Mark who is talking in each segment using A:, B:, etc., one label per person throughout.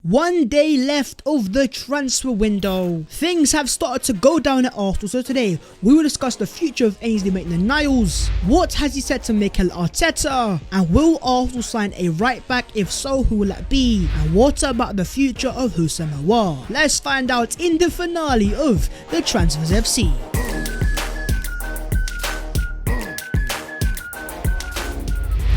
A: One day left of the transfer window. Things have started to go down at Arsenal, so today we will discuss the future of Ainsley Maitland-Niles. What has he said to Mikel Arteta? And will Arsenal sign a right back? If so, who will that be? And what about the future of Houssem Aouar? Let's find out in the finale of the Transfers FC.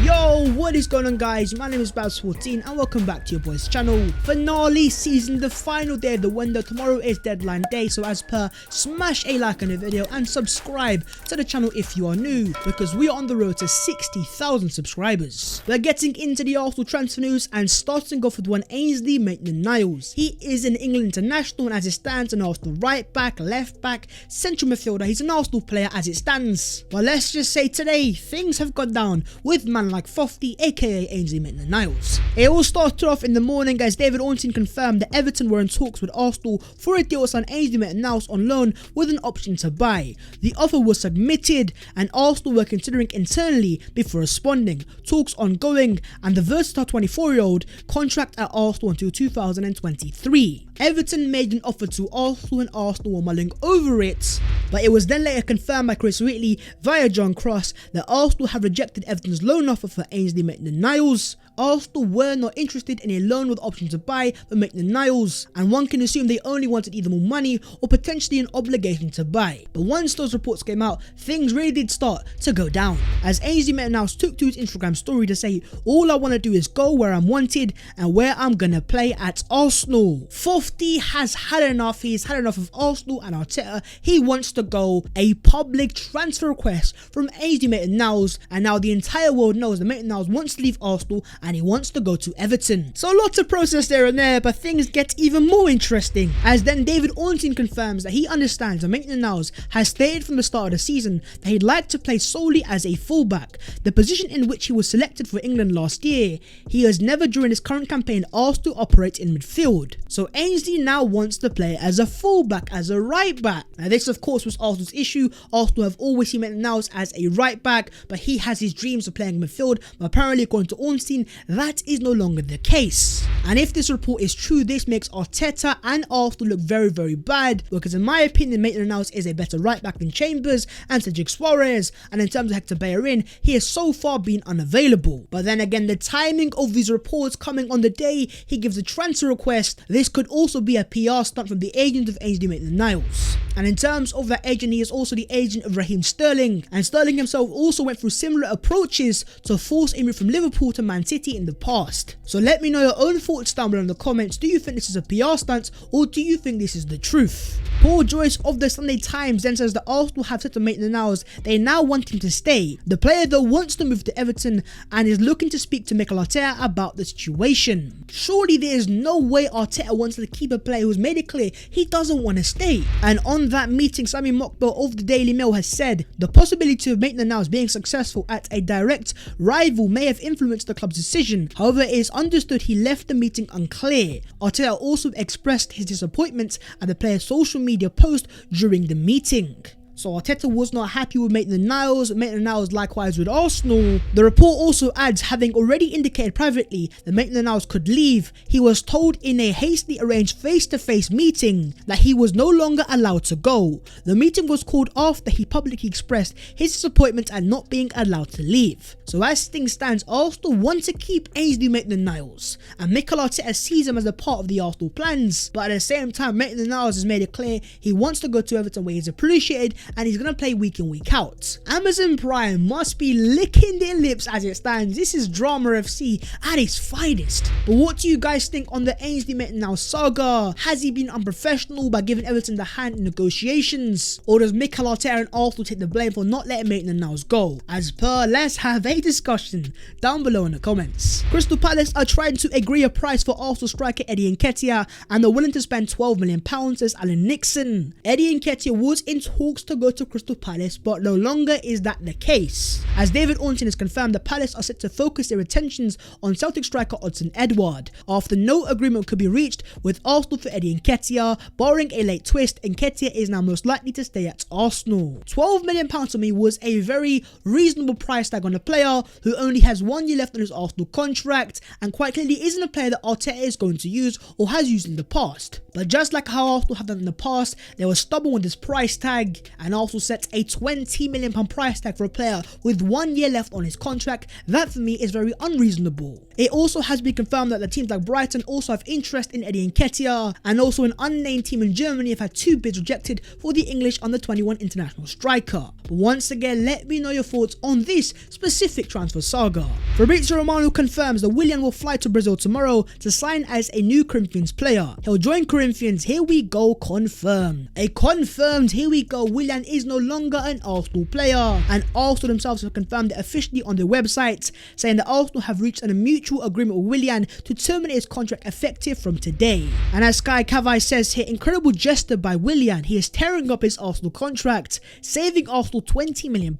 A: Yo, what is going on, guys? My name is Babs14 and welcome back to your boys channel. Finale season, the final day of the window. Tomorrow is deadline day, so as per, smash a like on the video and subscribe to the channel if you are new, because we are on the road to 60,000 subscribers. We're getting into the Arsenal transfer news and starting off with one Ainsley Maitland-Niles. He is an England international and as it stands an Arsenal right back, left back, central midfielder. He's an Arsenal player as it stands. But let's just say today things have gone down with man like Fofty, aka Ainsley Maitland-Niles. It all started off in the morning as David Ornstein confirmed that Everton were in talks with Arsenal for a deal to sign Ainsley Maitland-Niles on loan with an option to buy. The offer was submitted and Arsenal were considering internally before responding. Talks ongoing and the versatile 24-year-old contract at Arsenal until 2023. Everton made an offer to Arsenal and Arsenal were mulling over it, but it was then later confirmed by Chris Wheatley via John Cross that Arsenal had rejected Everton's loan offer for Ainsley Maitland-Niles. Arsenal were not interested in a loan with option to buy for Maitland-Niles, and one can assume they only wanted either more money or potentially an obligation to buy. But once those reports came out, things really did start to go down, as Ainsley Maitland-Niles took to his Instagram story to say, "All I want to do is go where I'm wanted and where I'm gonna play at Arsenal." Fofty has had enough. He's had enough of Arsenal and Arteta. He wants to go. A public transfer request from Ainsley Maitland-Niles, and now the entire world knows that Maitland-Niles wants to leave Arsenal and he wants to go to Everton. So lots of process there and there, but things get even more interesting as then David Ornstein confirms that he understands that Maitland-Niles has stated from the start of the season that he'd like to play solely as a fullback, the position in which he was selected for England last year. He has never during his current campaign asked to operate in midfield. So Ainsley now wants to play as a fullback, as a right back. Now this of course was Arsenal's issue. Arsenal have always seen Maitland-Niles as a right back, but he has his dreams of playing midfield, but apparently according to Ornstein, that is no longer the case. And if this report is true, this makes Arteta and Arsenal look very, very bad, because in my opinion, Maitland-Niles is a better right back than Chambers and Cedric Suarez, and in terms of Hector Bellerin, he has so far been unavailable. But then again, the timing of these reports coming on the day he gives a transfer request, this could also be a PR stunt from the agent of Ainsley Maitland-Niles. And in terms of that agent, he is also the agent of Raheem Sterling, and Sterling himself also went through similar approaches to force a move from Liverpool to Man City in the past. So let me know your own thoughts down below in the comments. Do you think this is a PR stunt or do you think this is the truth? Paul Joyce of the Sunday Times then says that Arsenal have said to Maitland-Niles they now want him to stay. The player though wants to move to Everton and is looking to speak to Mikel Arteta about the situation. Surely there is no way Arteta wants to keep a player who's made it clear he doesn't want to stay. And on that meeting, Sami Mokbel of the Daily Mail has said the possibility of Maitland-Niles being successful at a direct rival may have influenced the club's decision. However, it is understood he left the meeting unclear. Arteta also expressed his disappointment at the player's social media post during the meeting. So Arteta was not happy with Maitland-Niles, Maitland-Niles likewise with Arsenal. The report also adds, having already indicated privately that Maitland-Niles could leave, he was told in a hastily arranged face-to-face meeting that he was no longer allowed to go. The meeting was called after he publicly expressed his disappointment at not being allowed to leave. So as things stand, Arsenal want to keep Ainsley Maitland-Niles, and Mikel Arteta sees him as a part of the Arsenal plans, but at the same time Maitland-Niles has made it clear he wants to go to Everton where he's appreciated and he's going to play week in week out. Amazon Prime must be licking their lips as it stands. This is drama FC at its finest. But what do you guys think on the Ainsley Maitland-Niles saga? Has he been unprofessional by giving Everton the hand in negotiations, or does Mikel Arteta and Arsenal take the blame for not letting Maitland-Niles go? As per, let's have a discussion down below in the comments. Crystal Palace are trying to agree a price for Arsenal striker Eddie Nketiah and are willing to spend £12 million, says Alan Nixon. Eddie Nketiah was in talks to to go to Crystal Palace, but no longer is that the case, as David Ornstein has confirmed the Palace are set to focus their attentions on Celtic striker Houssem Aouar after no agreement could be reached with Arsenal for Eddie Nketiah. Barring a late twist, Nketiah is now most likely to stay at Arsenal. £12 million for me was a very reasonable price tag on a player who only has 1 year left on his Arsenal contract and quite clearly isn't a player that Arteta is going to use or has used in the past. But just like how Arsenal have done in the past, they were stubborn with this price tag and Arsenal set a £20 million price tag for a player with 1 year left on his contract. That for me is very unreasonable. It also has been confirmed that the teams like Brighton also have interest in Eddie Nketiah, and also an unnamed team in Germany have had 2 bids rejected for the English under-21 international striker. But once again, let me know your thoughts on this specific transfer saga. Fabrizio Romano confirms that Willian will fly to Brazil tomorrow to sign as a new Corinthians player. He'll join Corinthians. Here we go, confirmed. A confirmed, here we go, Willian is no longer an Arsenal player, and Arsenal themselves have confirmed it officially on their website, saying that Arsenal have reached a mutual agreement with Willian to terminate his contract effective from today. And as Sky Cavai says here, incredible gesture by Willian. He is tearing up his Arsenal contract, saving Arsenal £20 million.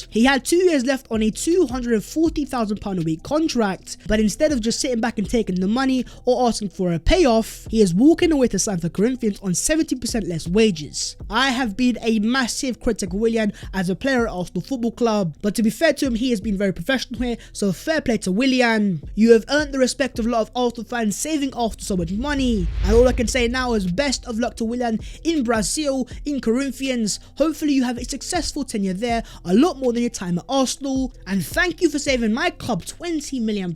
A: He had 2 years left on a £240,000 a week contract, but instead of just sitting back and taking the money or asking for a payoff, he is walking away to sign for Corinthians on 70% less wages. I have been a massive critic of Willian as a player at Arsenal Football Club, but to be fair to him, he has been very professional here, so fair play to Willian. You have earned the respect of a lot of Arsenal fans, saving Arsenal so much money, and all I can say now is best of luck to Willian in Brazil, in Corinthians. Hopefully you have a successful tenure there, a lot more than your time at Arsenal, and thank you for saving my club £20 million.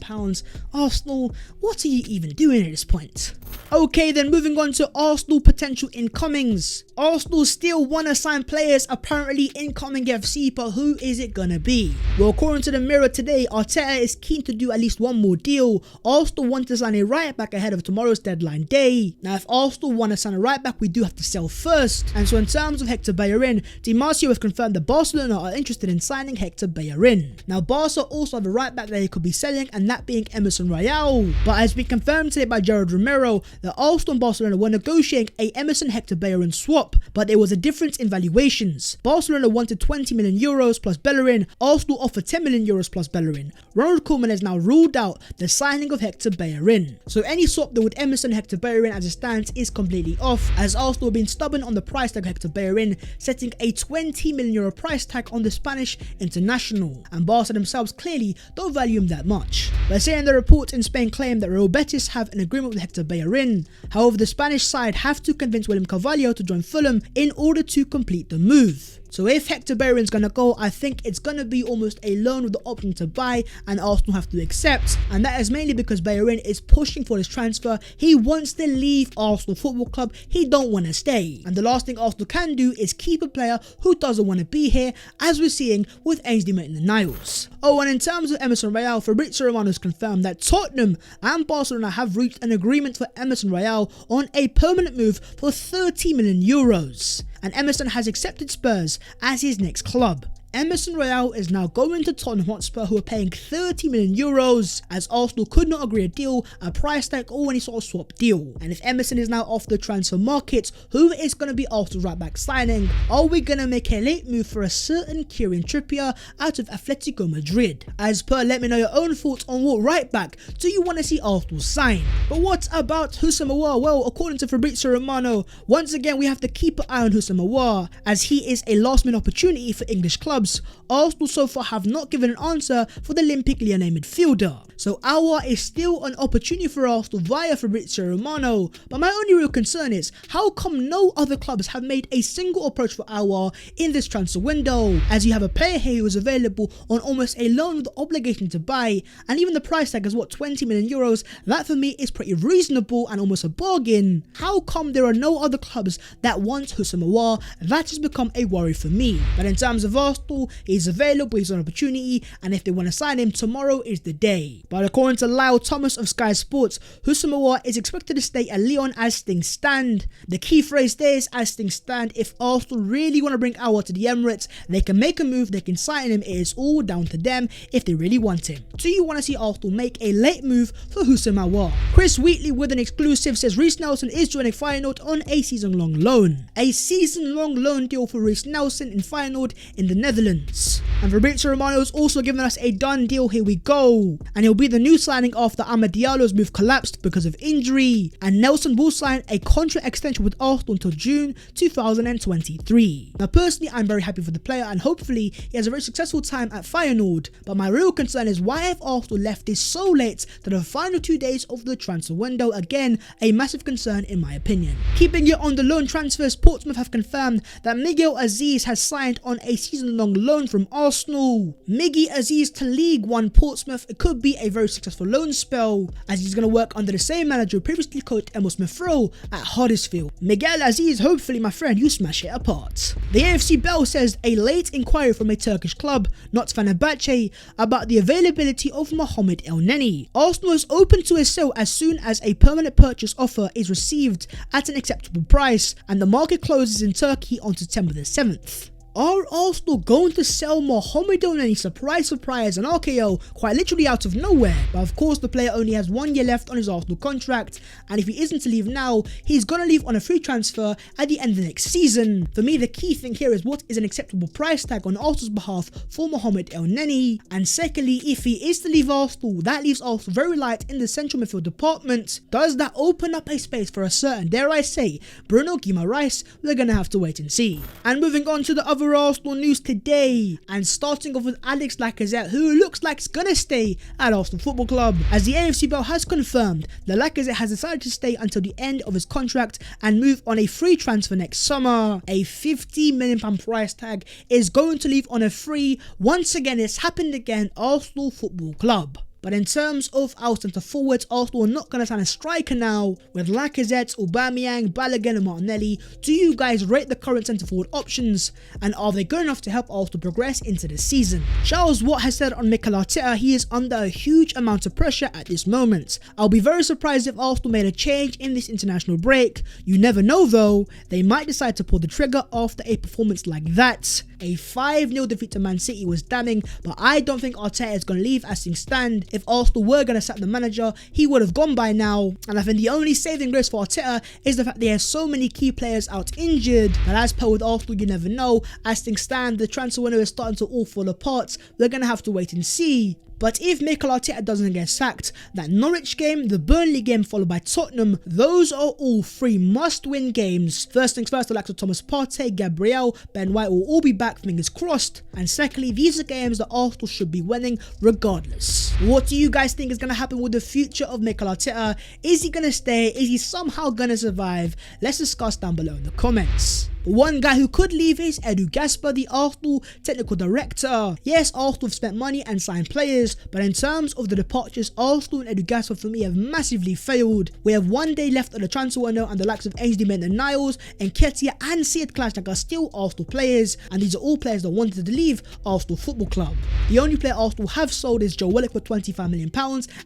A: Arsenal, what are you even doing at this point? Okay then, moving on to Arsenal potential incomings. Arsenal still want to sign players apparently incoming FC, but who is it gonna be? Well, according to the Mirror today, Arteta is keen to do at least one more deal. Arsenal want to sign a right back ahead of tomorrow's deadline day. Now if Arsenal want to sign a right back, we do have to sell first, and so in terms of Hector Bellerin, Di Marzio has confirmed that Barcelona are interested in signing Hector Bellerin. Now Barca also have a right back that they could be selling, and that being Emerson Royal, but as been confirmed today by Gerard Romero, that Arsenal and Barcelona were negotiating a Emerson Hector Bellerin swap, but there was a difference in valuations. Barcelona wanted €20 million plus Bellerin, Arsenal offered €10 million plus Bellerin. Ronald Koeman has now ruled out the signing of Hector Bellerin, so any swap deal with Emerson Hector Bellerin as it stands is completely off, as Arsenal have been stubborn on the price tag of Hector Bellerin, setting a €20 million price tag on the Spanish international, and Barca themselves clearly don't value him that much. But saying the reports in Spain claim that Real Betis have an agreement with Hector Bellerin. However, the Spanish side have to convince William Carvalho to join Fulham in order to complete the move. So if Hector Bellerin's going to go, I think it's going to be almost a loan with the option to buy, and Arsenal have to accept, and that is mainly because Bellerin is pushing for his transfer. He wants to leave Arsenal Football Club, he don't want to stay, and the last thing Arsenal can do is keep a player who doesn't want to be here, as we're seeing with Ainsley Maitland Niles. Oh, and in terms of Emerson Royal, Fabrizio Romano has confirmed that Tottenham and Barcelona have reached an agreement for Emerson Royal on a permanent move for €30 million. And Emerson has accepted Spurs as his next club. Emerson Royal is now going to Tottenham Hotspur, who are paying €30 million, as Arsenal could not agree a deal, a price tag or any sort of swap deal. And if Emerson is now off the transfer market, who is going to be Arsenal's right back signing? Are we going to make a late move for a certain Kieran Trippier out of Atletico Madrid? As per, let me know your own thoughts on what right back do you want to see Arsenal sign. But what about Houssem Aouar? Well, according to Fabrizio Romano, once again we have to keep an eye on Houssem Aouar, as he is a last minute opportunity for English clubs. Arsenal so far have not given an answer for the Olympique Lyonnais midfielder, so Aouar is still an opportunity for Arsenal via Fabrizio Romano. But my only real concern is, how come no other clubs have made a single approach for Aouar in this transfer window, as you have a player here who is available on almost a loan with the obligation to buy, and even the price tag is what, €20 million? That for me is pretty reasonable and almost a bargain. How come there are no other clubs that want Houssem Aouar? That has become a worry for me. But in terms of Arsenal, Arsenal, he's available, he's an opportunity, and if they want to sign him, tomorrow is the day. But according to Lyle Thomas of Sky Sports, Houssem Aouar is expected to stay at Lyon as things stand. The key phrase there is as things stand. If Arsenal really want to bring Aouar to the Emirates, they can make a move, they can sign him, it is all down to them if they really want him. Do you want to see Arsenal make a late move for Houssem Aouar? Chris Wheatley with an exclusive says Reiss Nelson is joining Feyenoord on a season-long loan. A season-long loan deal for Reiss Nelson in Feyenoord in the Netherlands. And Fabrizio Romano has also given us a done deal, here we go. And he'll be the new signing after Amad Diallo's move collapsed because of injury. And Nelson will sign a contract extension with Arsenal until June 2023. Now personally, I'm very happy for the player and hopefully he has a very successful time at Feyenoord. But my real concern is why have Arsenal left this so late to the final 2 days of the transfer window? Again, a massive concern in my opinion. Keeping it on the loan transfers, Portsmouth have confirmed that Miguel Aziz has signed on a season-long loan from Arsenal. Miggy Aziz to League One Portsmouth. It could be a very successful loan spell as he's going to work under the same manager who previously coached Emil Smith-Rowe at Huddersfield. Miguel Aziz, hopefully my friend, you smash it apart. The AFC Bell says a late inquiry from a Turkish club, not Fenerbahce, about the availability of Mohamed Elneny. Arsenal is open to a sale as soon as a permanent purchase offer is received at an acceptable price, and the market closes in Turkey on September the 7th. Are Arsenal going to sell Mohamed Elneny? Surprise, surprise, an RKO quite literally out of nowhere. But of course, the player only has 1 year left on his Arsenal contract, and if he isn't to leave now, he's going to leave on a free transfer at the end of the next season. For me, the key thing here is what is an acceptable price tag on Arsenal's behalf for Mohamed Elneny. And secondly, if he is to leave Arsenal, that leaves Arsenal very light in the central midfield department. Does that open up a space for a certain, dare I say, Bruno Guimaraes? We're going to have to wait and see. And moving on to the other Arsenal news today, and starting off with Alex Lacazette, who looks like he's gonna stay at Arsenal Football Club, as the AFC Bell has confirmed that Lacazette has decided to stay until the end of his contract and move on a free transfer next summer. A £50 million price tag is going to leave on a free. Once again, it's happened again, Arsenal Football Club. But in terms of our centre forwards, Arsenal are not going to sign a striker now with Lacazette, Aubameyang, Balogun and Martinelli. Do you guys rate the current centre forward options, and are they good enough to help Arsenal progress into the season? Charles Watt has said on Mikel Arteta he is under a huge amount of pressure at this moment. I'll be very surprised if Arsenal made a change in this international break. You never know though, they might decide to pull the trigger after a performance like that. A 5-0 defeat to Man City was damning, but I don't think Arteta is going to leave as things stand. If Arsenal were going to sack the manager, he would have gone by now. And I think the only saving grace for Arteta is the fact that he has so many key players out injured. But as per with Arsenal, you never know. As things stand, the transfer window is starting to all fall apart. We're going to have to wait and see. But if Mikel Arteta doesn't get sacked, that Norwich game, the Burnley game followed by Tottenham, those are all 3 must-win games. First things first, the likes of Thomas Partey, Gabriel, Ben White will all be back, fingers crossed. And secondly, these are games that Arsenal should be winning regardless. What do you guys think is going to happen with the future of Mikel Arteta? Is he going to stay? Is he somehow going to survive? Let's discuss down below in the comments. One guy who could leave is Edu Gasper, the Arsenal technical director. Yes, Arsenal have spent money and signed players, but in terms of the departures, Arsenal and Edu Gasper for me have massively failed. We have 1 day left of the transfer window and the likes of Ainsley Maitland Niles, Nketiah and Sead Klasnick are still Arsenal players, and these are all players that wanted to leave Arsenal Football Club. The only player Arsenal have sold is Joe Willock for £25 million,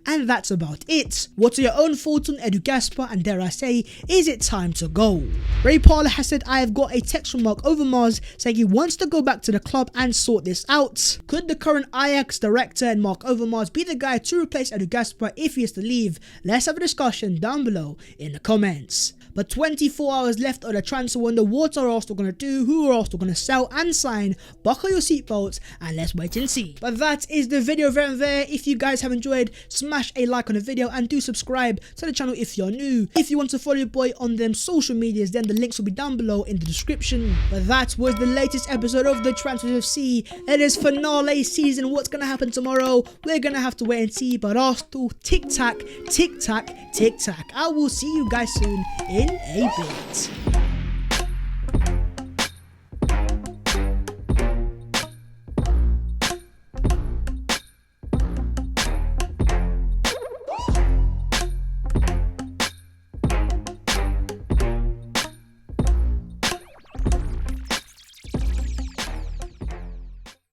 A: and that's about it. What are your own thoughts on Edu Gasper, and dare I say, is it time to go? Ray Parler has said, I have got a text from Mark Overmars saying he wants to go back to the club and sort this out. Could the current Ajax director and Mark Overmars be the guy to replace Edu Gasper if he is to leave? Let's have a discussion down below in the comments. But 24 hours left of the transfer window. What are Arsenal going to do? Who are Arsenal going to sell and sign? Buckle your seatbelts and let's wait and see. But that is the video there and there. If you guys have enjoyed, smash a like on the video and do subscribe to the channel if you're new. If you want to follow your boy on them social medias, then the links will be down below in the description. But that was the latest episode of the Transfers FC. It is finale season. What's going to happen tomorrow? We're going to have to wait and see. But Arsenal, tic-tac, tic-tac, tic-tac. I will see you guys soon in a bit.